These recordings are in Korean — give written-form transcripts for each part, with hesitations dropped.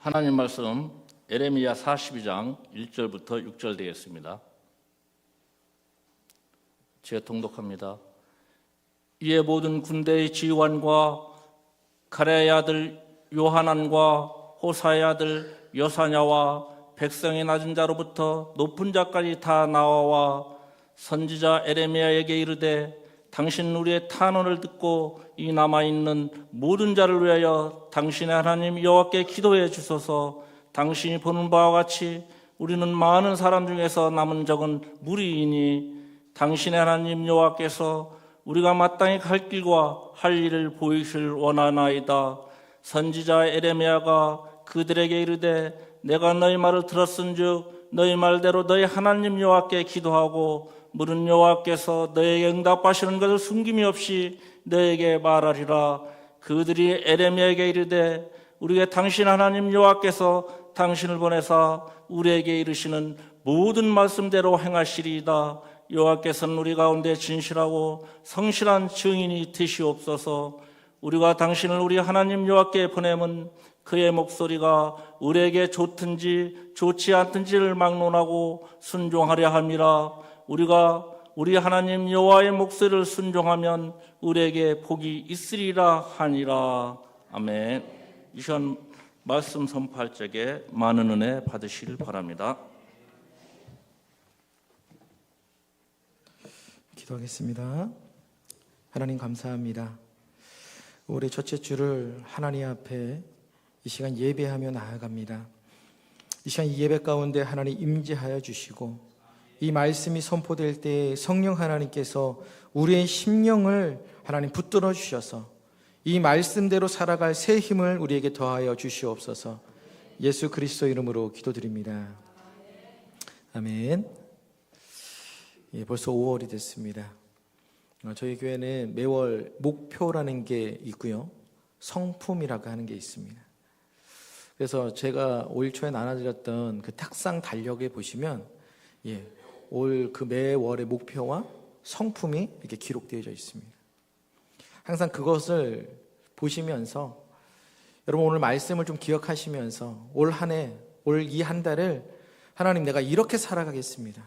하나님 말씀 예레미야 42장 1절부터 6절 되겠습니다. 제가 통독합니다. 이에 모든 군대의 지휘관과 가레야의 아들 요하난과 호사의 아들 여사냐와 백성의 낮은 자로부터 높은 자까지 다 나와와 선지자 에레미야에게 이르되 당신 우리의 탄원을 듣고 이 남아있는 모든 자를 위하여 당신의 하나님 여호와께 기도해 주소서. 당신이 보는 바와 같이 우리는 많은 사람 중에서 남은 적은 무리이니 당신의 하나님 여호와께서 우리가 마땅히 갈 길과 할 일을 보이실 원하나이다. 선지자 에레미야가 그들에게 이르되 내가 너희 말을 들었은즉 너희 말대로 너희 하나님 여호와께 기도하고 물은 여호와께서 너에게 응답하시는 것을 숨김이 없이 너에게 말하리라. 그들이 에레미야에게 이르되 우리가 당신 하나님 여호와께서 당신을 보내사 우리에게 이르시는 모든 말씀대로 행하시리이다. 여호와께서는 우리 가운데 진실하고 성실한 증인이 되시옵소서. 우리가 당신을 우리 하나님 여호와께 보내면 그의 목소리가 우리에게 좋든지 좋지 않든지를 막론하고 순종하려 함이라. 우리가 우리 하나님 여호와의 목소리를 순종하면 우리에게 복이 있으리라 하니라. 아멘. 이 시간 말씀 선포할 적에 많은 은혜 받으시길 바랍니다. 기도하겠습니다. 하나님 감사합니다. 올해 첫째 주를 하나님 앞에 이 시간 예배하며 나아갑니다. 이 시간 이 예배 가운데 하나님 임재하여 주시고 이 말씀이 선포될 때에 성령 하나님께서 우리의 심령을 하나님 붙들어 주셔서 이 말씀대로 살아갈 새 힘을 우리에게 더하여 주시옵소서. 예수 그리스도 이름으로 기도드립니다. 아멘. 벌써 5월이 됐습니다. 저희 교회는 매월 목표라는 게 있고요, 성품이라고 하는 게 있습니다. 그래서 제가 올 초에 나눠드렸던 그 탁상 달력에 보시면 올 그 매월의 목표와 성품이 이렇게 기록되어져 있습니다. 항상 그것을 보시면서 여러분 오늘 말씀을 좀 기억하시면서 올 한 해, 올 이 한 달을 하나님 내가 이렇게 살아가겠습니다.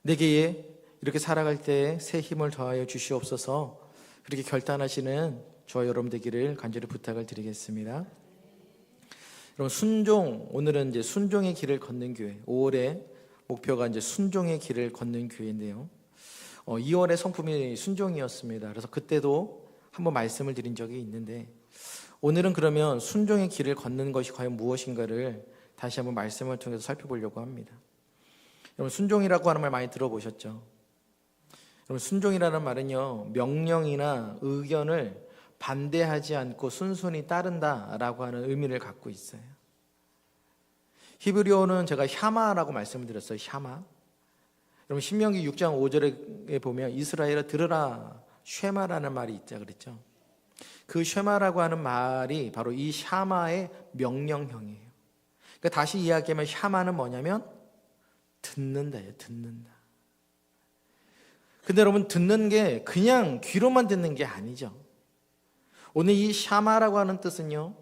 내게 이렇게 살아갈 때 새 힘을 더하여 주시옵소서. 그렇게 결단하시는 저와 여러분 되기를 간절히 부탁을 드리겠습니다. 여러분 순종, 오늘은 이제 순종의 길을 걷는 교회, 5월의 목표가 이제 순종의 길을 걷는 교회인데요. 2월의 성품이 순종이었습니다. 그래서 그때도 한번 말씀을 드린 적이 있는데 오늘은 그러면 순종의 길을 걷는 것이 과연 무엇인가를 다시 한번 말씀을 통해서 살펴보려고 합니다. 여러분 순종이라고 하는 말 많이 들어보셨죠? 여러분 순종이라는 말은요, 명령이나 의견을 반대하지 않고 순순히 따른다라고 하는 의미를 갖고 있어요. 히브리어는 제가 샤마라고 말씀을 드렸어요. 샤마. 여러분 신명기 6장 5절에 보면 이스라엘아 들으라 쉐마라는 말이 있자 그랬죠. 그 쉐마라고 하는 말이 바로 이 샤마의 명령형이에요. 그러니까 다시 이야기하면 샤마는 뭐냐면 듣는다예요. 듣는다. 근데 여러분 듣는 게 그냥 귀로만 듣는 게 아니죠. 오늘 이 샤마라고 하는 뜻은요,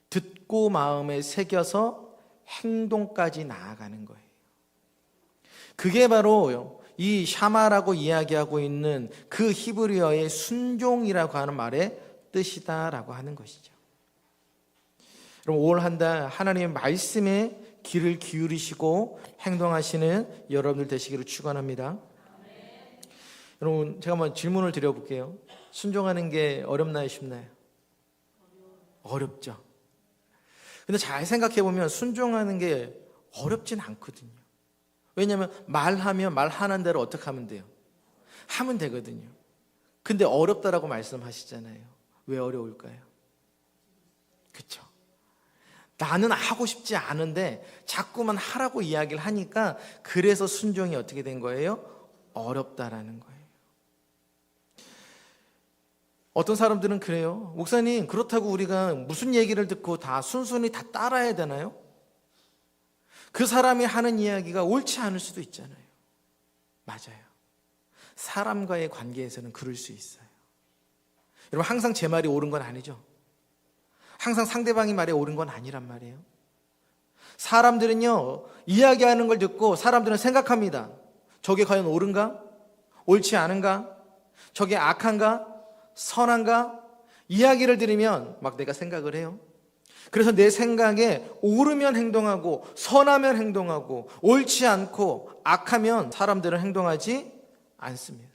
듣고 마음에 새겨서 행동까지 나아가는 거예요. 그게 바로 이 샤마라고 이야기하고 있는 그 히브리어의 순종이라고 하는 말의 뜻이다라고 하는 것이죠. 여러분 올 한 달 하나님의 말씀에 귀를 기울이시고 행동하시는 여러분들 되시기를 축원합니다. 여러분 제가 한번 질문을 드려볼게요. 순종하는 게 어렵나요, 쉽나요? 어렵죠. 근데 잘 생각해보면 순종하는 게 어렵진 않거든요. 왜냐하면 말하면 말하는 대로 어떻게 하면 돼요? 하면 되거든요. 근데 어렵다라고 말씀하시잖아요. 왜 어려울까요? 그렇죠. 나는 하고 싶지 않은데 자꾸만 하라고 이야기를 하니까 그래서 순종이 어떻게 된 거예요? 어렵다라는 거예요. 어떤 사람들은 그래요. 목사님, 그렇다고 우리가 무슨 얘기를 듣고 다 순순히 다 따라야 되나요? 그 사람이 하는 이야기가 옳지 않을 수도 있잖아요. 맞아요. 사람과의 관계에서는 그럴 수 있어요. 여러분 항상 제 말이 옳은 건 아니죠. 항상 상대방이 말에 옳은 건 아니란 말이에요. 사람들은요, 이야기하는 걸 듣고 사람들은 생각합니다. 저게 과연 옳은가? 옳지 않은가? 저게 악한가? 선한가? 이야기를 들으면 막 내가 생각을 해요. 그래서 내 생각에 옳으면 행동하고 선하면 행동하고 옳지 않고 악하면 사람들은 행동하지 않습니다.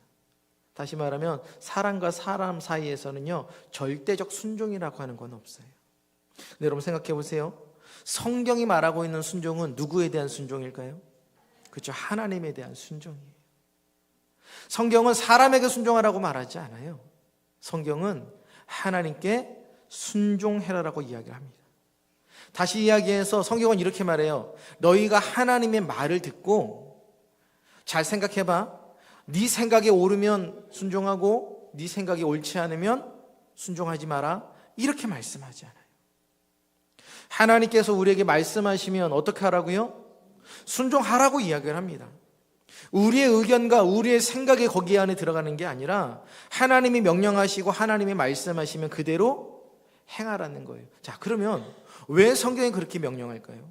다시 말하면 사람과 사람 사이에서는요, 절대적 순종이라고 하는 건 없어요. 근데 여러분 생각해 보세요. 성경이 말하고 있는 순종은 누구에 대한 순종일까요? 그렇죠. 하나님에 대한 순종이에요. 성경은 사람에게 순종하라고 말하지 않아요. 성경은 하나님께 순종해라라고 이야기를 합니다. 다시 이야기해서 성경은 이렇게 말해요. 너희가 하나님의 말을 듣고 잘 생각해봐. 네 생각에 옳으면 순종하고 네 생각이 옳지 않으면 순종하지 마라. 이렇게 말씀하지 않아요. 하나님께서 우리에게 말씀하시면 어떻게 하라고요? 순종하라고 이야기를 합니다. 우리의 의견과 우리의 생각이 거기 안에 들어가는 게 아니라 하나님이 명령하시고 하나님이 말씀하시면 그대로 행하라는 거예요. 자, 그러면 왜 성경이 그렇게 명령할까요?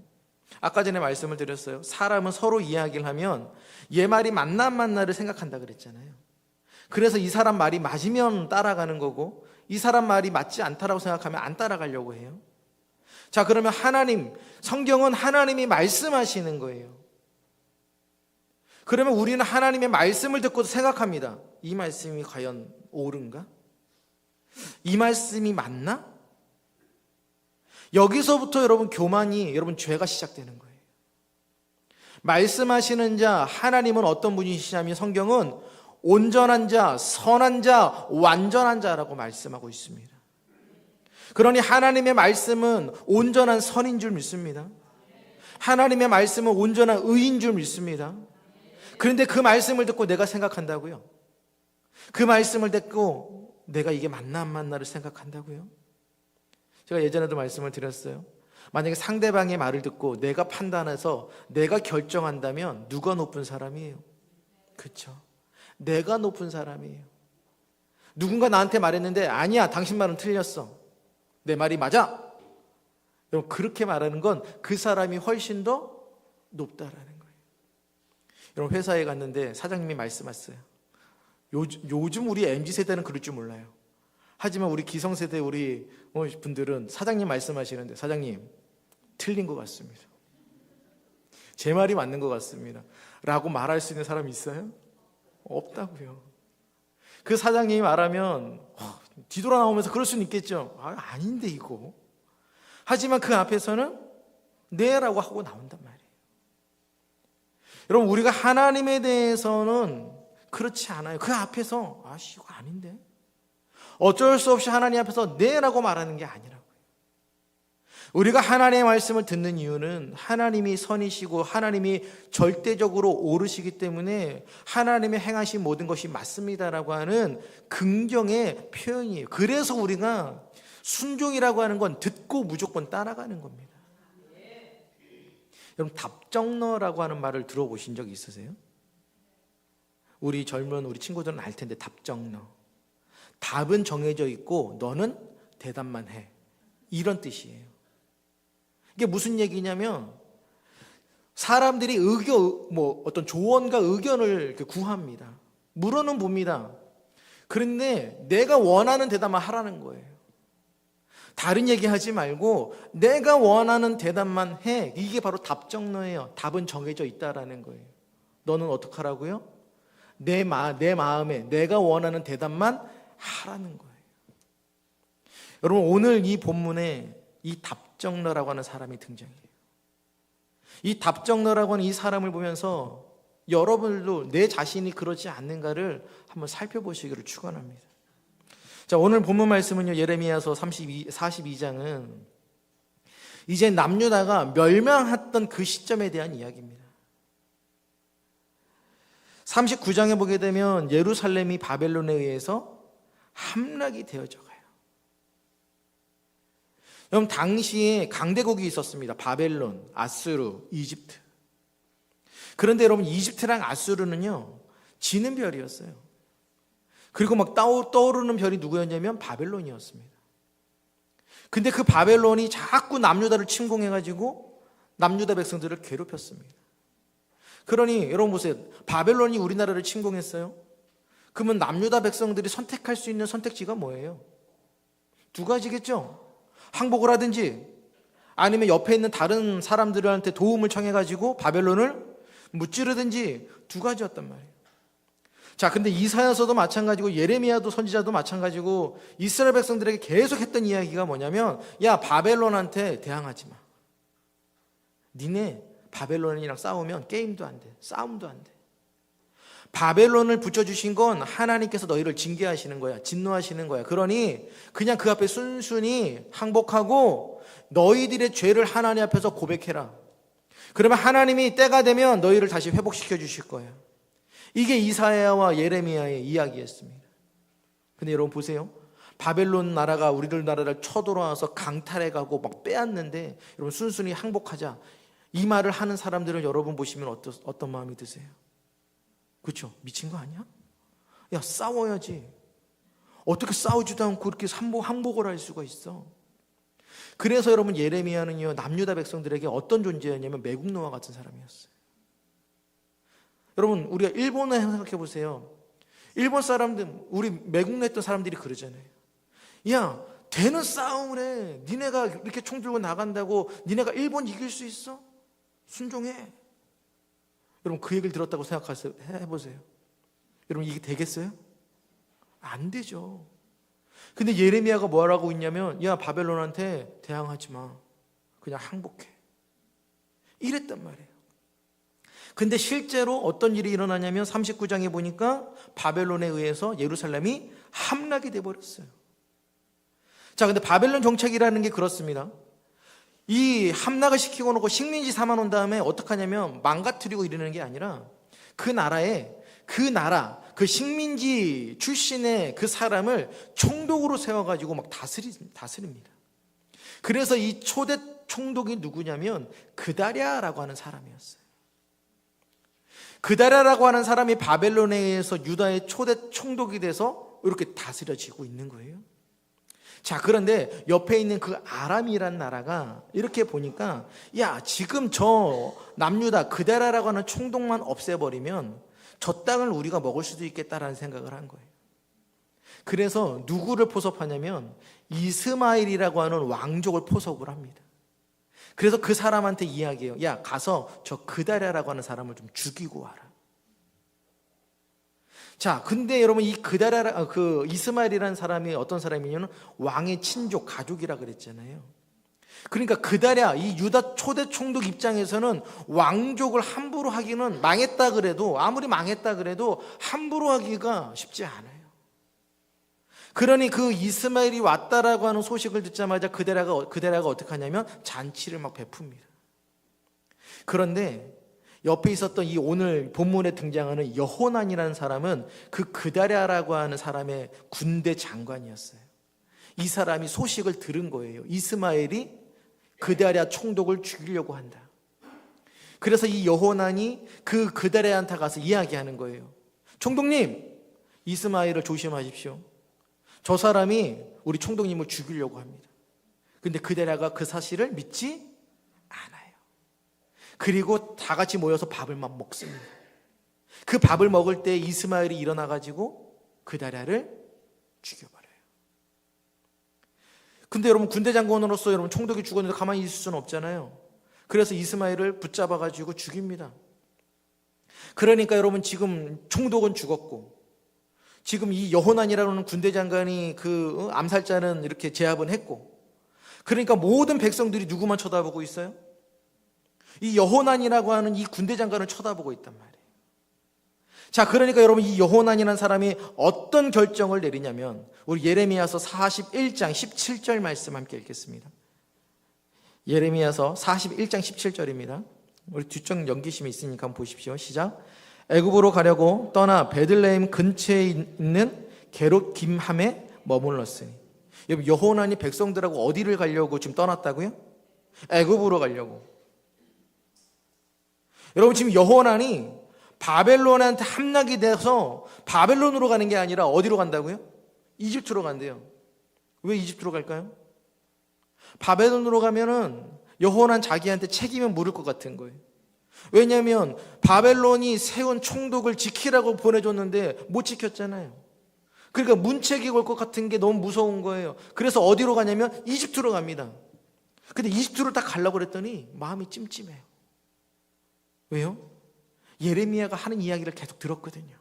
아까 전에 말씀을 드렸어요. 사람은 서로 이야기를 하면 얘 말이 맞나 안 맞나를 생각한다 그랬잖아요. 그래서 이 사람 말이 맞으면 따라가는 거고 이 사람 말이 맞지 않다라고 생각하면 안 따라가려고 해요. 자, 그러면 성경은 하나님이 말씀하시는 거예요. 그러면 우리는 하나님의 말씀을 듣고 생각합니다. 이 말씀이 과연 옳은가? 이 말씀이 맞나? 여기서부터 여러분 여러분 죄가 시작되는 거예요. 말씀하시는 자 하나님은 어떤 분이시냐면 성경은 온전한 자, 선한 자, 완전한 자라고 말씀하고 있습니다. 그러니 하나님의 말씀은 온전한 선인 줄 믿습니다. 하나님의 말씀은 온전한 의인 줄 믿습니다. 그런데 그 말씀을 듣고 내가 생각한다고요? 그 말씀을 듣고 내가 이게 맞나 안 맞나를 생각한다고요? 제가 예전에도 말씀을 드렸어요. 만약에 상대방의 말을 듣고 내가 판단해서 내가 결정한다면 누가 높은 사람이에요? 그렇죠. 내가 높은 사람이에요. 누군가 나한테 말했는데 아니야, 당신 말은 틀렸어. 내 말이 맞아. 여러분, 그렇게 말하는 건 그 사람이 훨씬 더 높다라는 거예요. 여러분, 회사에 갔는데 사장님이 말씀하셨어요. 요즘 우리 MZ세대는 그럴 줄 몰라요. 하지만 우리 기성세대 우리 분들은 사장님 말씀하시는데 사장님 틀린 것 같습니다. 제 말이 맞는 것 같습니다. 라고 말할 수 있는 사람이 있어요? 없다고요. 그 사장님이 말하면 뒤돌아 나오면서 그럴 수는 있겠죠. 아닌데 이거. 하지만 그 앞에서는 네라고 하고 나온단 말이에요. 여러분, 우리가 하나님에 대해서는 그렇지 않아요. 그 앞에서 이거 아닌데. 어쩔 수 없이 하나님 앞에서 네라고 말하는 게 아니라고요. 우리가 하나님의 말씀을 듣는 이유는 하나님이 선이시고 하나님이 절대적으로 옳으시기 때문에 하나님의 행하신 모든 것이 맞습니다라고 하는 긍정의 표현이에요. 그래서 우리가 순종이라고 하는 건 듣고 무조건 따라가는 겁니다. 여러분, 답정너라고 하는 말을 들어보신 적 있으세요? 우리 젊은 우리 친구들은 알 텐데 답정너. 답은 정해져 있고 너는 대답만 해. 이런 뜻이에요. 이게 무슨 얘기냐면 사람들이 어떤 조언과 의견을 이렇게 구합니다. 물어는 봅니다. 그런데 내가 원하는 대답만 하라는 거예요. 다른 얘기 하지 말고 내가 원하는 대답만 해. 이게 바로 답정너예요. 답은 정해져 있다라는 거예요. 너는 어떻게 하라고요? 내 마음에 내가 원하는 대답만 하라는 거예요. 여러분, 오늘 이 본문에 이 답정너라고 하는 사람이 등장해요. 이 답정너라고 하는 이 사람을 보면서 여러분들도 내 자신이 그러지 않는가를 한번 살펴보시기를 축원합니다. 자, 오늘 본문 말씀은요, 예레미야서 42장은 이제 남유다가 멸망했던 그 시점에 대한 이야기입니다. 39장에 보게 되면 예루살렘이 바벨론에 의해서 함락이 되어져 가요. 여러분, 당시에 강대국이 있었습니다. 바벨론, 아수르, 이집트. 그런데 여러분, 이집트랑 아수르는요, 지는 별이었어요. 그리고 막 떠오르는 별이 누구였냐면 바벨론이었습니다. 근데 그 바벨론이 자꾸 남유다를 침공해가지고 남유다 백성들을 괴롭혔습니다. 그러니 여러분 보세요. 바벨론이 우리나라를 침공했어요. 그러면 남유다 백성들이 선택할 수 있는 선택지가 뭐예요? 두 가지겠죠. 항복을 하든지 아니면 옆에 있는 다른 사람들한테 도움을 청해가지고 바벨론을 무찌르든지 두 가지였단 말이에요. 자, 근데 이사야서도 마찬가지고 예레미야도 선지자도 마찬가지고 이스라엘 백성들에게 계속 했던 이야기가 뭐냐면, 야, 바벨론한테 대항하지 마. 니네 바벨론이랑 싸우면 게임도 안 돼. 싸움도 안 돼. 바벨론을 붙여주신 건 하나님께서 너희를 징계하시는 거야. 진노하시는 거야. 그러니 그냥 그 앞에 순순히 항복하고 너희들의 죄를 하나님 앞에서 고백해라. 그러면 하나님이 때가 되면 너희를 다시 회복시켜 주실 거예요. 이게 이사야와 예레미야의 이야기였습니다. 근데 여러분 보세요. 바벨론 나라가 우리들 나라를 쳐들어와서 강탈해가고 막 빼앗는데 여러분 순순히 항복하자. 이 말을 하는 사람들을 여러분 보시면 어떤 마음이 드세요? 그렇죠? 미친 거 아니야? 야, 싸워야지. 어떻게 싸우지도 않고 이렇게 항복을 할 수가 있어? 그래서 여러분 예레미야는요 남유다 백성들에게 어떤 존재였냐면 매국노와 같은 사람이었어요. 여러분 우리가 일본을 생각해 보세요. 일본 사람들, 우리 매국노했던 사람들이 그러잖아요. 야, 되는 싸움을 해. 니네가 이렇게 총 들고 나간다고 니네가 일본 이길 수 있어? 순종해. 여러분 그 얘기를 들었다고 해보세요. 여러분 이게 되겠어요? 안 되죠. 근데 예레미야가 뭐라고 있냐면, 야, 바벨론한테 대항하지 마. 그냥 항복해. 이랬단 말이에요. 근데 실제로 어떤 일이 일어나냐면 39장에 보니까 바벨론에 의해서 예루살렘이 함락이 돼버렸어요. 자, 근데 바벨론 정책이라는 게 그렇습니다. 이 함락을 시키고 놓고 식민지 삼아 놓은 다음에 어떻게 하냐면 망가뜨리고 이러는 게 아니라 그 식민지 출신의 그 사람을 총독으로 세워가지고 막 다스립니다. 그래서 이 초대 총독이 누구냐면 그다랴라고 하는 사람이었어요. 그다랴라고 하는 사람이 바벨론에 의해서 유다의 초대 총독이 돼서 이렇게 다스려지고 있는 거예요. 자, 그런데 옆에 있는 그 아람이란 나라가 이렇게 보니까, 야, 지금 저 남유다 그다랴라고 하는 총독만 없애버리면 저 땅을 우리가 먹을 수도 있겠다라는 생각을 한 거예요. 그래서 누구를 포섭하냐면 이스마엘이라고 하는 왕족을 포섭을 합니다. 그래서 그 사람한테 이야기해요. 야, 가서 저 그다랴라고 하는 사람을 좀 죽이고 와라. 자, 근데 여러분 이 그 이스마엘이라는 사람이 어떤 사람이냐면 왕의 친족, 가족이라 그랬잖아요. 그러니까 그다랴, 이 유다 초대 총독 입장에서는 왕족을 함부로 하기는 망했다 그래도, 아무리 망했다 그래도 함부로 하기가 쉽지 않아요. 그러니 그 이스마엘이 왔다라고 하는 소식을 듣자마자 그다랴가 어떻게 하냐면 잔치를 막 베풉니다. 그런데 옆에 있었던 이 오늘 본문에 등장하는 여호난이라는 사람은 그 그다랴라고 하는 사람의 군대 장관이었어요. 이 사람이 소식을 들은 거예요. 이스마엘이 그다랴 총독을 죽이려고 한다. 그래서 이 여호난이 그 그다랴한테 가서 이야기하는 거예요. 총독님, 이스마엘을 조심하십시오. 저 사람이 우리 총독님을 죽이려고 합니다. 근데 그다랴가 그 사실을 믿지 않아요. 그리고 다 같이 모여서 밥을 막 먹습니다. 그 밥을 먹을 때 이스마엘이 일어나가지고 그다랴를 죽여버려요. 근데 여러분 군대 장관으로서 여러분 총독이 죽었는데 가만히 있을 수는 없잖아요. 그래서 이스마엘을 붙잡아가지고 죽입니다. 그러니까 여러분 지금 총독은 죽었고 지금 이 여호난이라는 군대 장관이 그 암살자는 이렇게 제압은 했고, 그러니까 모든 백성들이 누구만 쳐다보고 있어요? 이 여호난이라고 하는 이 군대 장관을 쳐다보고 있단 말이에요. 자, 그러니까 여러분 이 여호난이라는 사람이 어떤 결정을 내리냐면 우리 예레미야서 41장 17절 말씀 함께 읽겠습니다. 예레미야서 41장 17절입니다. 우리 뒷쪽 연기심이 있으니까 한번 보십시오. 시작. 애굽으로 가려고 떠나 베들레헴 근처에 있는 게롯 김함에 머물렀으니. 여러분 여호난이 백성들하고 어디를 가려고 지금 떠났다고요? 애굽으로 가려고. 여러분 지금 여호난이 바벨론한테 함락이 돼서 바벨론으로 가는 게 아니라 어디로 간다고요? 이집트로 간대요. 왜 이집트로 갈까요? 바벨론으로 가면은 여호와는 자기한테 책임을 물을 것 같은 거예요. 왜냐하면 바벨론이 세운 총독을 지키라고 보내줬는데 못 지켰잖아요. 그러니까 문책이 올 것 같은 게 너무 무서운 거예요. 그래서 어디로 가냐면 이집트로 갑니다. 근데 이집트로 딱 가려고 그랬더니 마음이 찜찜해요. 왜요? 예레미야가 하는 이야기를 계속 들었거든요.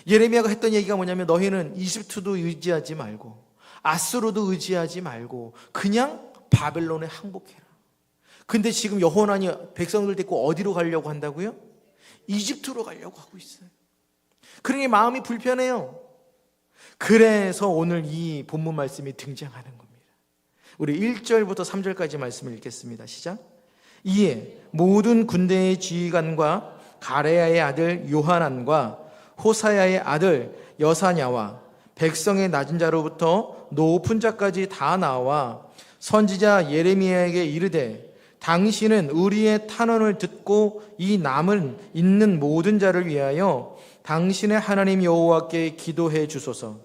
예레미야가 했던 얘기가 뭐냐면 너희는 이집트도 의지하지 말고 아수르도 의지하지 말고 그냥 바벨론에 항복해라. 근데 지금 여호와는 백성들 데리고 어디로 가려고 한다고요? 이집트로 가려고 하고 있어요. 그러니 마음이 불편해요. 그래서 오늘 이 본문 말씀이 등장하는 겁니다. 우리 1절부터 3절까지 말씀을 읽겠습니다. 시작. 이에 모든 군대의 지휘관과 가레야의 아들 요하난과 호사야의 아들 여사냐와 백성의 낮은 자로부터 높은 자까지 다 나와 선지자 예레미야에게 이르되 당신은 우리의 탄원을 듣고 이 남은 있는 모든 자를 위하여 당신의 하나님 여호와께 기도해 주소서.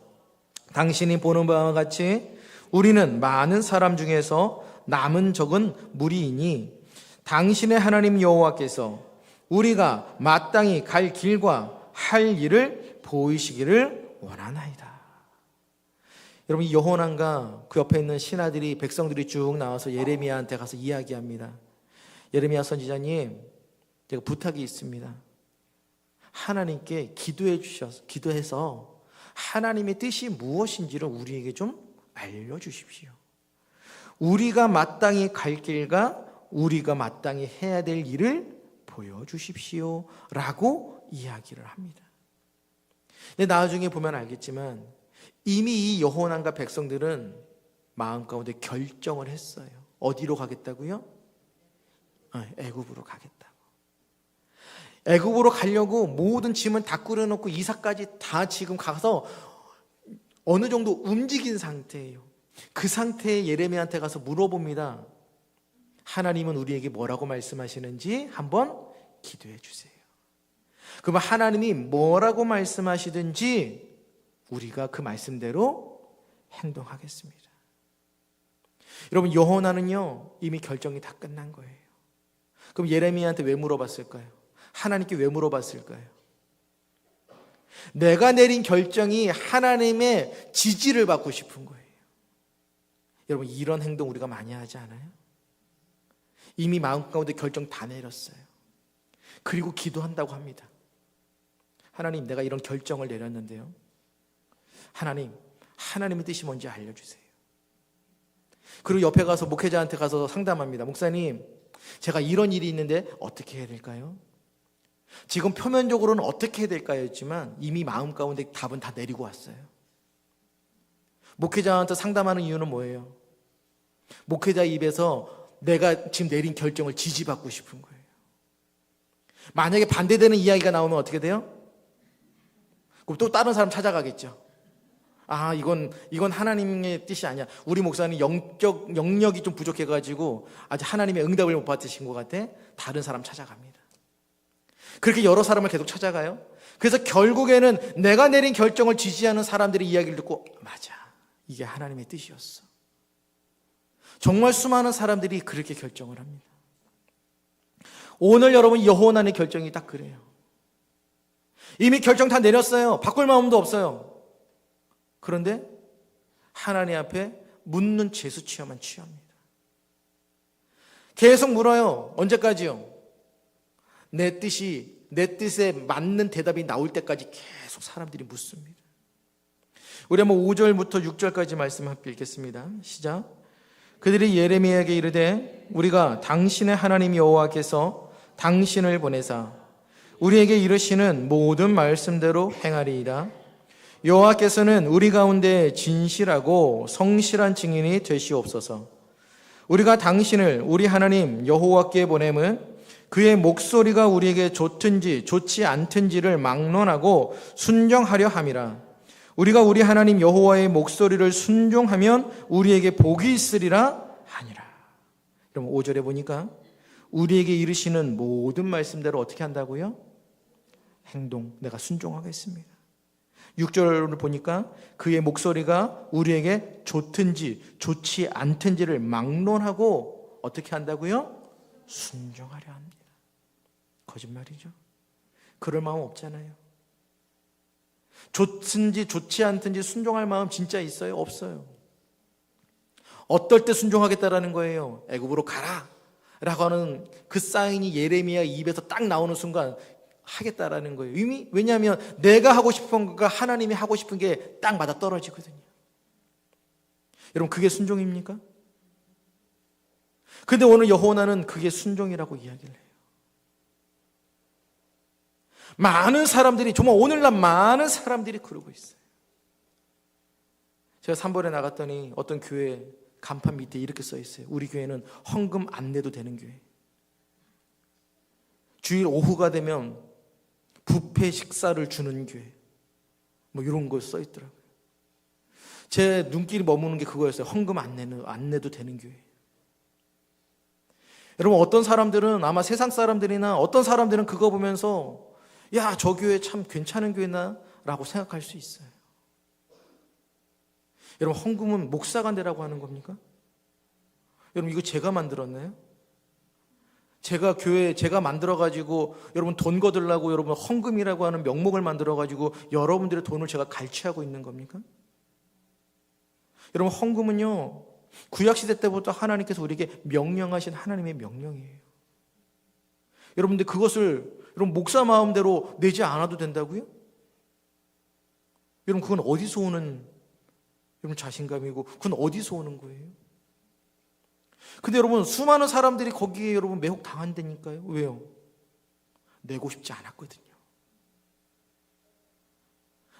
당신이 보는 바와 같이 우리는 많은 사람 중에서 남은 적은 무리이니 당신의 하나님 여호와께서 우리가 마땅히 갈 길과 할 일을 보이시기를 원하나이다. 여러분, 이 여호난과 그 옆에 있는 신하들이 백성들이 쭉 나와서 예레미야한테 가서 이야기합니다. 예레미야 선지자님, 제가 부탁이 있습니다. 하나님께 기도해서 하나님의 뜻이 무엇인지를 우리에게 좀 알려주십시오. 우리가 마땅히 갈 길과 우리가 마땅히 해야 될 일을 보여주십시오 라고 이야기를 합니다. 근데 나중에 보면 알겠지만 이미 이 여호난과 백성들은 마음 가운데 결정을 했어요. 어디로 가겠다고요? 애굽으로 가겠다고. 애굽으로 가려고 모든 짐은 다 꾸려놓고 이삭까지 다 지금 가서 어느 정도 움직인 상태예요. 그 상태에 예레미야한테 가서 물어봅니다. 하나님은 우리에게 뭐라고 말씀하시는지 한번 기도해 주세요. 그러면 하나님이 뭐라고 말씀하시든지 우리가 그 말씀대로 행동하겠습니다. 여러분, 여호나는요 이미 결정이 다 끝난 거예요. 그럼 예레미야한테 왜 물어봤을까요? 하나님께 왜 물어봤을까요? 내가 내린 결정이 하나님의 지지를 받고 싶은 거예요. 여러분, 이런 행동 우리가 많이 하지 않아요? 이미 마음 가운데 결정 다 내렸어요. 그리고 기도한다고 합니다. 하나님, 내가 이런 결정을 내렸는데요, 하나님의 뜻이 뭔지 알려주세요. 그리고 옆에 가서 목회자한테 가서 상담합니다. 목사님, 제가 이런 일이 있는데 어떻게 해야 될까요? 지금 표면적으로는 어떻게 해야 될까요? 했지만 이미 마음 가운데 답은 다 내리고 왔어요. 목회자한테 상담하는 이유는 뭐예요? 목회자 입에서 내가 지금 내린 결정을 지지받고 싶은 거예요. 만약에 반대되는 이야기가 나오면 어떻게 돼요? 그럼 또 다른 사람 찾아가겠죠. 아, 이건 하나님의 뜻이 아니야. 우리 목사님 영역이 좀 부족해가지고 아직 하나님의 응답을 못 받으신 것 같아. 다른 사람 찾아갑니다. 그렇게 여러 사람을 계속 찾아가요. 그래서 결국에는 내가 내린 결정을 지지하는 사람들의 이야기를 듣고, 맞아, 이게 하나님의 뜻이었어. 정말 수많은 사람들이 그렇게 결정을 합니다. 오늘 여러분, 여호나의 결정이 딱 그래요. 이미 결정 다 내렸어요. 바꿀 마음도 없어요. 그런데 하나님 앞에 묻는 제수 취하만 취합니다. 계속 물어요. 언제까지요? 내 뜻에 맞는 대답이 나올 때까지 계속 사람들이 묻습니다. 우리 한번 5절부터 6절까지 말씀 함께 읽겠습니다. 시작. 그들이 예레미야에게 이르되 우리가 당신의 하나님 여호와께서 당신을 보내사 우리에게 이르시는 모든 말씀대로 행하리이다. 여호와께서는 우리 가운데 진실하고 성실한 증인이 되시옵소서. 우리가 당신을 우리 하나님 여호와께 보냄은 그의 목소리가 우리에게 좋든지 좋지 않든지를 막론하고 순종하려 함이라. 우리가 우리 하나님 여호와의 목소리를 순종하면 우리에게 복이 있으리라 하니라. 그럼 5절에 보니까 우리에게 이르시는 모든 말씀대로 어떻게 한다고요? 행동, 내가 순종하겠습니다. 6절을 보니까 그의 목소리가 우리에게 좋든지 좋지 않든지를 막론하고 어떻게 한다고요? 순종하려 합니다. 거짓말이죠. 그럴 마음 없잖아요. 좋든지 좋지 않든지 순종할 마음 진짜 있어요? 없어요. 어떨 때 순종하겠다라는 거예요? 애굽으로 가라 라고 하는 그 사인이 예레미야 입에서 딱 나오는 순간 하겠다라는 거예요. 이미 왜냐하면 내가 하고 싶은 것과 하나님이 하고 싶은 게 딱 맞아 떨어지거든요. 여러분 그게 순종입니까? 근데 오늘 여호와는 그게 순종이라고 이야기를 해요. 많은 사람들이 정말 오늘날 많은 사람들이 그러고 있어요. 제가 3번에 나갔더니 어떤 교회 간판 밑에 이렇게 써 있어요. 우리 교회는 헌금 안 내도 되는 교회. 주일 오후가 되면 뷔페 식사를 주는 교회. 뭐 이런 거 써 있더라고요. 제 눈길이 머무는 게 그거였어요. 헌금 안 내도 되는 교회. 여러분 어떤 사람들은 아마 세상 사람들이나 어떤 사람들은 그거 보면서 야, 저 교회 참 괜찮은 교회나 라고 생각할 수 있어요. 여러분 헌금은 목사가 내라고 하는 겁니까? 여러분 이거 제가 만들었나요? 제가 만들어가지고 여러분 돈 거들라고 여러분 헌금이라고 하는 명목을 만들어가지고 여러분들의 돈을 제가 갈취하고 있는 겁니까? 여러분 헌금은요 구약시대 때부터 하나님께서 우리에게 명령하신 하나님의 명령이에요. 여러분들 그것을 여러분 목사 마음대로 내지 않아도 된다고요? 여러분 그건 어디서 오는 여러분 자신감이고 그건 어디서 오는 거예요? 근데 여러분 수많은 사람들이 거기에 여러분 매혹 당한다니까요. 왜요? 내고 싶지 않았거든요.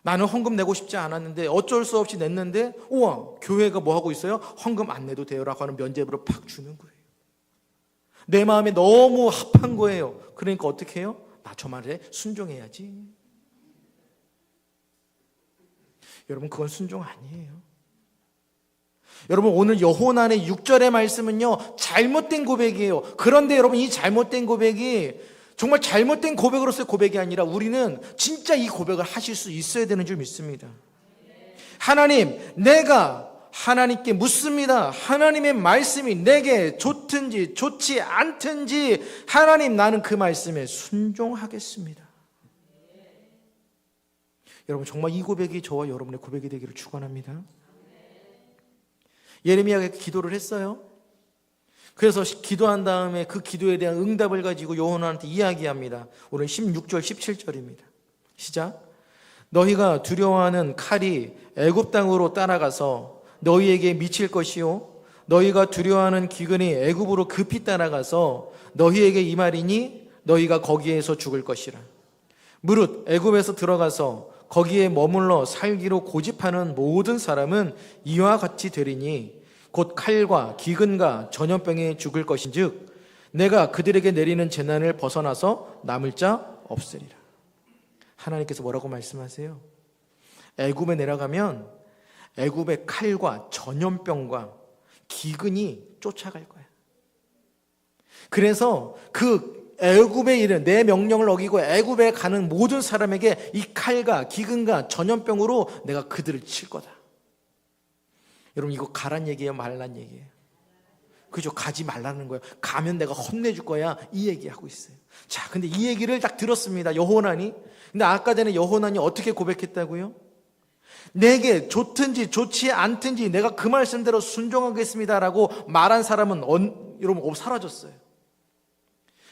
나는 헌금 내고 싶지 않았는데 어쩔 수 없이 냈는데 우와 교회가 뭐 하고 있어요? 헌금 안 내도 돼요라고 하는 면죄부를 팍 주는 거예요. 내 마음에 너무 합한 거예요. 그러니까 어떻게 해요? 나 저 말에 순종해야지. 여러분 그건 순종 아니에요. 여러분 오늘 여호난의 6절의 말씀은요 잘못된 고백이에요. 그런데 여러분 이 잘못된 고백이 정말 잘못된 고백으로서의 고백이 아니라 우리는 진짜 이 고백을 하실 수 있어야 되는 줄 믿습니다. 하나님, 내가 하나님께 묻습니다. 하나님의 말씀이 내게 좋든지 좋지 않든지 하나님 나는 그 말씀에 순종하겠습니다. 여러분 정말 이 고백이 저와 여러분의 고백이 되기를 축원합니다. 예레미야가 기도를 했어요. 그래서 기도한 다음에 그 기도에 대한 응답을 가지고 여호와한테 이야기합니다. 오늘 16절 17절입니다. 시작. 너희가 두려워하는 칼이 애굽 땅으로 따라가서 너희에게 미칠 것이요 너희가 두려워하는 기근이 애굽으로 급히 따라가서 너희에게 임하리니 너희가 거기에서 죽을 것이라. 무릇 애굽에서 들어가서 거기에 머물러 살기로 고집하는 모든 사람은 이와 같이 되리니 곧 칼과 기근과 전염병에 죽을 것인즉 내가 그들에게 내리는 재난을 벗어나서 남을 자 없으리라. 하나님께서 뭐라고 말씀하세요? 애굽에 내려가면 애굽의 칼과 전염병과 기근이 쫓아갈 거야. 그래서 그 애굽에 이른 내 명령을 어기고 애굽에 가는 모든 사람에게 이 칼과 기근과 전염병으로 내가 그들을 칠 거다. 여러분 이거 가란 얘기예요, 말란 얘기예요? 그죠? 가지 말라는 거예요. 가면 내가 혼내줄 거야. 이 얘기하고 있어요. 자, 근데 이 얘기를 딱 들었습니다. 여호난이. 근데 아까 전에 여호난이 어떻게 고백했다고요? 내게 좋든지 좋지 않든지 내가 그 말씀대로 순종하겠습니다라고 말한 사람은 여러분 사라졌어요.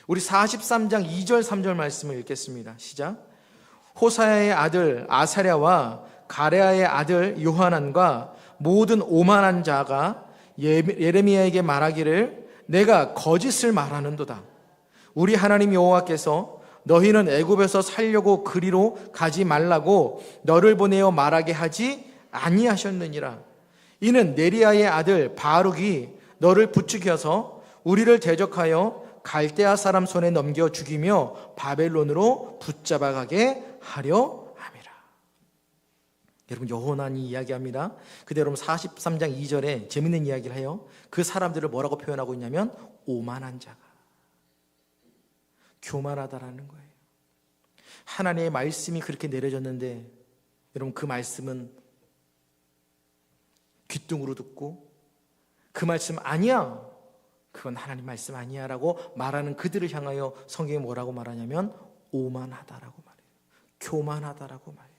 우리 43장 2절 3절 말씀을 읽겠습니다. 시작. 호사야의 아들 아사랴와 가레아의 아들 요하난과 모든 오만한 자가 예레미야에게 말하기를 내가 거짓을 말하는도다. 우리 하나님 여호와께서 너희는 애굽에서 살려고 그리로 가지 말라고 너를 보내어 말하게 하지 아니하셨느니라. 이는 네리야의 아들 바룩이 너를 부추겨서 우리를 대적하여 갈대아 사람 손에 넘겨 죽이며 바벨론으로 붙잡아가게 하려 함이라. 여러분 여호난이 이야기합니다. 근데 여러분 43장 2절에 재밌는 이야기를 해요. 그 사람들을 뭐라고 표현하고 있냐면 오만한 자가, 교만하다라는 거예요. 하나님의 말씀이 그렇게 내려졌는데 여러분 그 말씀은 귓등으로 듣고 그 말씀 아니야, 그건 하나님 말씀 아니야 라고 말하는 그들을 향하여 성경이 뭐라고 말하냐면 오만하다라고 말해요. 교만하다라고 말해요.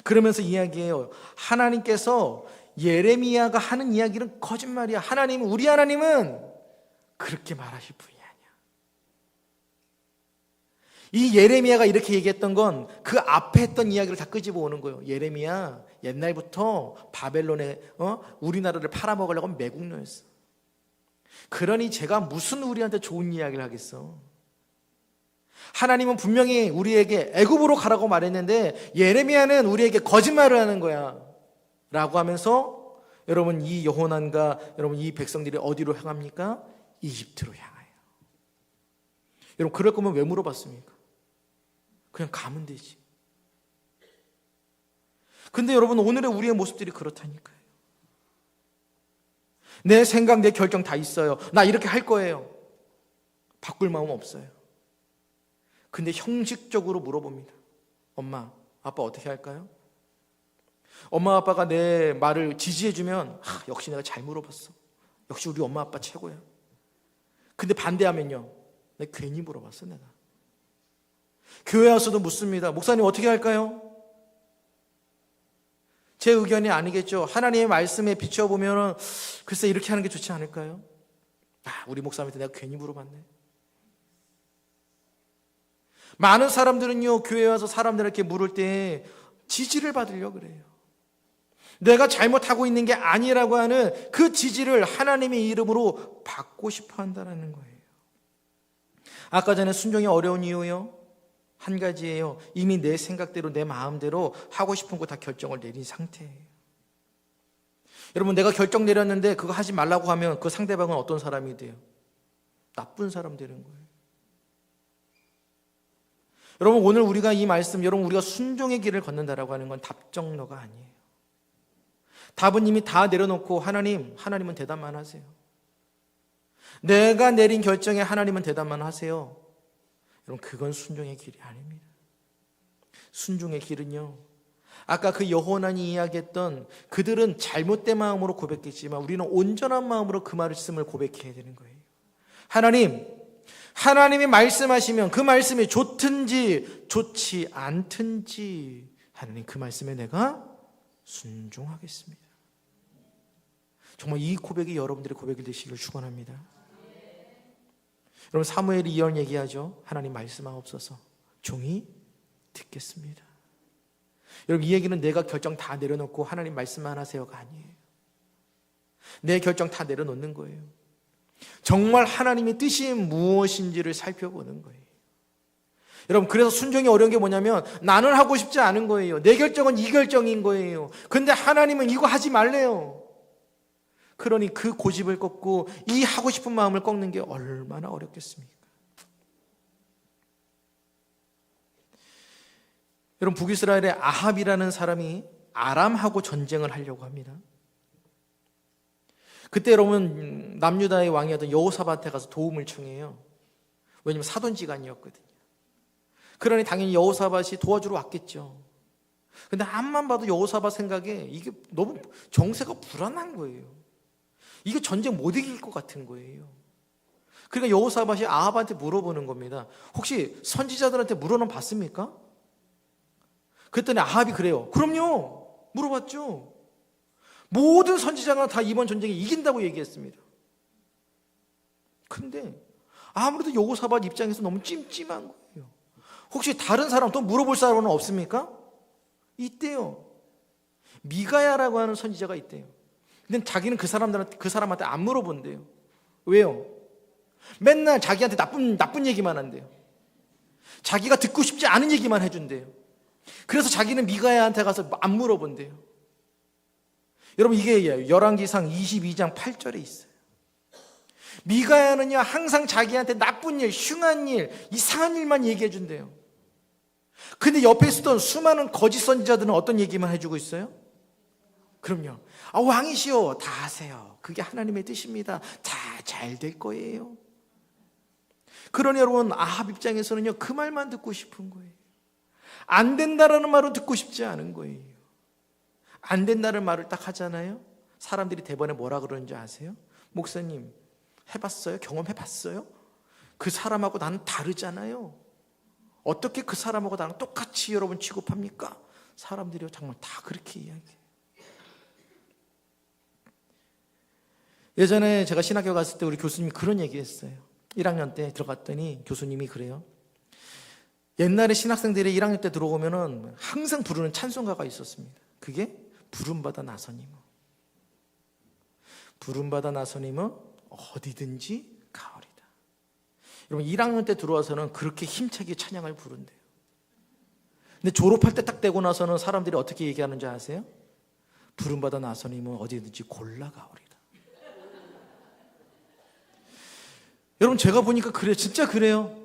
그러면서 이야기해요. 하나님께서 예레미야가 하는 이야기는 거짓말이야. 우리 하나님은 그렇게 말하실 분이 아니야. 이 예레미야가 이렇게 얘기했던 건 그 앞에 했던 이야기를 다 끄집어 오는 거예요. 예레미야 옛날부터 바벨론에 우리나라를 팔아먹으려고 매국노였어. 그러니 제가 무슨 우리한테 좋은 이야기를 하겠어. 하나님은 분명히 우리에게 애굽으로 가라고 말했는데 예레미야는 우리에게 거짓말을 하는 거야 라고 하면서 여러분 이 여호난과 여러분 이 백성들이 어디로 향합니까? 이집트로 향해요. 여러분 그럴 거면 왜 물어봤습니까? 그냥 가면 되지. 근데 여러분 오늘의 우리의 모습들이 그렇다니까요. 내 생각, 내 결정 다 있어요. 나 이렇게 할 거예요. 바꿀 마음 없어요. 근데 형식적으로 물어봅니다. 엄마, 아빠 어떻게 할까요? 엄마, 아빠가 내 말을 지지해주면 역시 내가 잘 물어봤어. 역시 우리 엄마, 아빠 최고야. 근데 반대하면요, 내가 괜히 물어봤어 내가. 교회 와서도 묻습니다. 목사님 어떻게 할까요? 제 의견이 아니겠죠. 하나님의 말씀에 비춰보면 글쎄 이렇게 하는 게 좋지 않을까요? 우리 목사님한테 내가 괜히 물어봤네. 많은 사람들은요, 교회에 와서 사람들에게 물을 때 지지를 받으려고 그래요. 내가 잘못하고 있는 게 아니라고 하는 그 지지를 하나님의 이름으로 받고 싶어 한다는 거예요. 아까 전에 순종이 어려운 이유요, 한 가지예요. 이미 내 생각대로 내 마음대로 하고 싶은 거 다 결정을 내린 상태예요. 여러분 내가 결정 내렸는데 그거 하지 말라고 하면 그 상대방은 어떤 사람이 돼요? 나쁜 사람 되는 거예요. 여러분 오늘 우리가 이 말씀, 여러분 우리가 순종의 길을 걷는다라고 하는 건 답정너가 아니에요. 답은 이미 다 내려놓고 하나님은 대답만 하세요. 내가 내린 결정에 하나님은 대답만 하세요. 여러분 그건 순종의 길이 아닙니다. 순종의 길은요, 아까 그 여호난이 이야기했던 그들은 잘못된 마음으로 고백했지만 우리는 온전한 마음으로 그 말씀을 고백해야 되는 거예요. 하나님이 말씀하시면 그 말씀이 좋든지 좋지 않든지 하나님 그 말씀에 내가 순종하겠습니다. 정말 이 고백이 여러분들의 고백이 되시길 축원합니다. 여러분 사무엘이 이런 얘기하죠. 하나님 말씀하옵소서, 종이 듣겠습니다. 여러분 이 얘기는 내가 결정 다 내려놓고 하나님 말씀만 하세요가 아니에요. 내 결정 다 내려놓는 거예요. 정말 하나님의 뜻이 무엇인지를 살펴보는 거예요. 여러분 그래서 순종이 어려운 게 뭐냐면 나는 하고 싶지 않은 거예요. 내 결정은 이 결정인 거예요. 근데 하나님은 이거 하지 말래요. 그러니 그 고집을 꺾고 이 하고 싶은 마음을 꺾는 게 얼마나 어렵겠습니까? 여러분 북이스라엘의 아합이라는 사람이 아람하고 전쟁을 하려고 합니다. 그때 여러분 남유다의 왕이었던 여호사밧에 가서 도움을 청해요. 왜냐하면 사돈지간이었거든요. 그러니 당연히 여호사밧이 도와주러 왔겠죠. 근데 앞만 봐도 여호사밧 생각에 이게 너무 정세가 불안한 거예요. 이게 전쟁 못 이길 것 같은 거예요. 그러니까 여호사밧이 아합한테 물어보는 겁니다. 혹시 선지자들한테 물어는 봤습니까? 그랬더니 아합이 그래요. 그럼요. 물어봤죠. 모든 선지자가 다 이번 전쟁에 이긴다고 얘기했습니다. 근데 아무래도 여호사밧 입장에서 너무 찜찜한 거예요. 혹시 다른 사람 또 물어볼 사람은 없습니까? 있대요. 미가야라고 하는 선지자가 있대요. 근데 자기는 그 사람한테 안 물어본대요. 왜요? 맨날 자기한테 나쁜 얘기만 한대요. 자기가 듣고 싶지 않은 얘기만 해준대요. 그래서 자기는 미가야한테 가서 안 물어본대요. 여러분 이게 열왕기상 22장 8절에 있어요. 미가야는요 항상 자기한테 나쁜 일, 흉한 일, 이상한 일만 얘기해 준대요. 근데 옆에 있었던 수많은 거짓 선지자들은 어떤 얘기만 해주고 있어요? 그럼요. 왕이시오, 다 하세요. 그게 하나님의 뜻입니다. 다 잘 될 거예요. 그러니 여러분 아합 입장에서는요 그 말만 듣고 싶은 거예요. 안 된다라는 말은 듣고 싶지 않은 거예요. 안 된다는 말을 딱 하잖아요. 사람들이 대번에 뭐라 그러는지 아세요? 목사님, 해봤어요? 경험해봤어요? 그 사람하고 나는 다르잖아요. 어떻게 그 사람하고 나랑 똑같이 여러분 취급합니까? 사람들이 정말 다 그렇게 이야기해요. 예전에 제가 신학교 갔을 때 우리 교수님이 그런 얘기 했어요. 1학년 때 들어갔더니 교수님이 그래요. 옛날에 신학생들이 1학년 때 들어오면은 항상 부르는 찬송가가 있었습니다. 그게 부름받아 나서님은. 부름받아 나서님은 어디든지 가오리다. 여러분 1학년 때 들어와서는 그렇게 힘차게 찬양을 부른대요. 근데 졸업할 때 딱 되고 나서는 사람들이 어떻게 얘기하는지 아세요? 부름받아 나서님은 어디든지 골라가오리다. 여러분 제가 보니까 그래요. 진짜 그래요.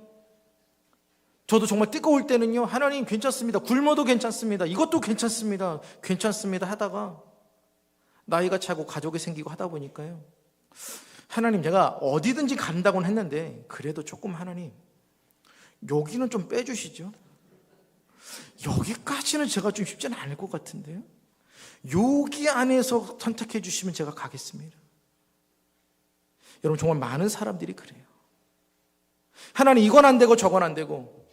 저도 정말 뜨거울 때는요, 하나님 괜찮습니다. 굶어도 괜찮습니다. 이것도 괜찮습니다. 괜찮습니다 하다가 나이가 차고 가족이 생기고 하다 보니까요, 하나님 제가 어디든지 간다고는 했는데 그래도 조금 하나님 여기는 좀 빼주시죠. 여기까지는 제가 좀 쉽지는 않을 것 같은데요. 여기 안에서 선택해 주시면 제가 가겠습니다. 여러분 정말 많은 사람들이 그래요. 하나님 이건 안 되고 저건 안 되고,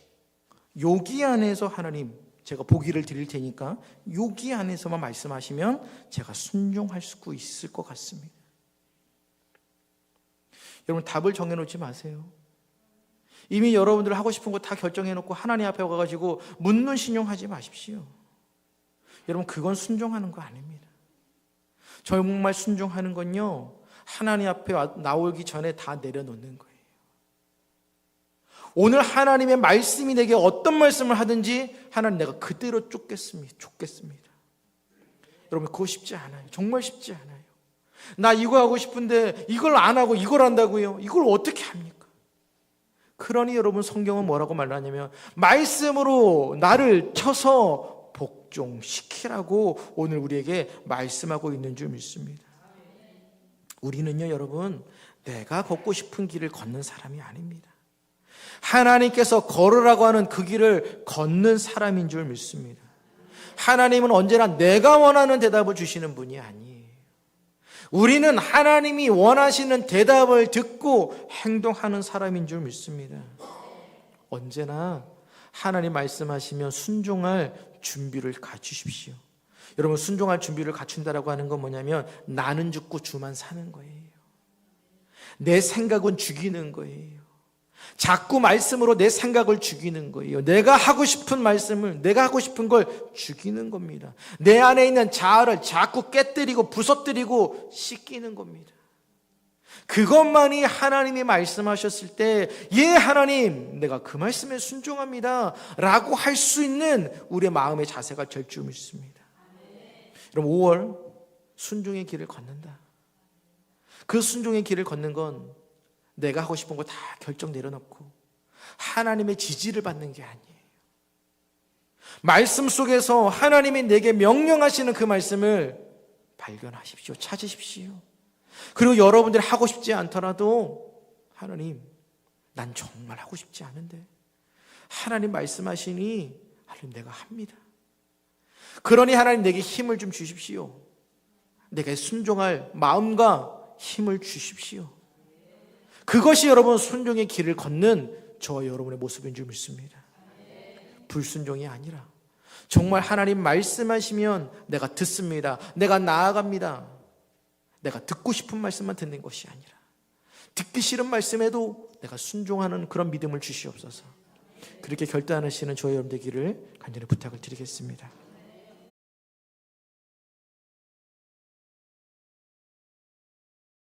여기 안에서 하나님 제가 보기를 드릴 테니까 여기 안에서만 말씀하시면 제가 순종할 수 있을 것 같습니다. 여러분 답을 정해놓지 마세요. 이미 여러분들 하고 싶은 거 다 결정해놓고 하나님 앞에 가가지고 묻는 신용하지 마십시오. 여러분 그건 순종하는 거 아닙니다. 정말 순종하는 건요, 하나님 앞에 나오기 전에 다 내려놓는 거예요. 오늘 하나님의 말씀이 내게 어떤 말씀을 하든지 하나님 내가 그대로 쫓겠습니다. 여러분 그거 쉽지 않아요. 정말 쉽지 않아요. 나 이거 하고 싶은데 이걸 안 하고 이걸 한다고요? 이걸 어떻게 합니까? 그러니 여러분 성경은 뭐라고 말하냐면 말씀으로 나를 쳐서 복종시키라고 오늘 우리에게 말씀하고 있는 줄 믿습니다. 우리는요 여러분 내가 걷고 싶은 길을 걷는 사람이 아닙니다. 하나님께서 걸으라고 하는 그 길을 걷는 사람인 줄 믿습니다. 하나님은 언제나 내가 원하는 대답을 주시는 분이 아니에요. 우리는 하나님이 원하시는 대답을 듣고 행동하는 사람인 줄 믿습니다. 언제나 하나님 말씀하시면 순종할 준비를 갖추십시오. 여러분 순종할 준비를 갖춘다라고 하는 건 뭐냐면 나는 죽고 주만 사는 거예요. 내 생각은 죽이는 거예요. 자꾸 말씀으로 내 생각을 죽이는 거예요. 내가 하고 싶은 말씀을, 내가 하고 싶은 걸 죽이는 겁니다. 내 안에 있는 자아를 자꾸 깨뜨리고 부서뜨리고 씻기는 겁니다. 그것만이 하나님이 말씀하셨을 때, 예 하나님 내가 그 말씀에 순종합니다 라고 할 수 있는 우리의 마음의 자세가 될 줄 믿습니다. 여러분 5월 순종의 길을 걷는다. 그 순종의 길을 걷는 건 내가 하고 싶은 거 다 결정 내려놓고 하나님의 지지를 받는 게 아니에요. 말씀 속에서 하나님이 내게 명령하시는 그 말씀을 발견하십시오. 찾으십시오. 그리고 여러분들이 하고 싶지 않더라도 하나님 난 정말 하고 싶지 않은데 하나님 말씀하시니 하나님 내가 합니다. 그러니 하나님 내게 힘을 좀 주십시오. 내게 순종할 마음과 힘을 주십시오. 그것이 여러분 순종의 길을 걷는 저와 여러분의 모습인 줄 믿습니다. 불순종이 아니라 정말 하나님 말씀하시면 내가 듣습니다. 내가 나아갑니다. 내가 듣고 싶은 말씀만 듣는 것이 아니라 듣기 싫은 말씀에도 내가 순종하는 그런 믿음을 주시옵소서. 그렇게 결단하시는 저와 여러분 되기를 간절히 부탁을 드리겠습니다.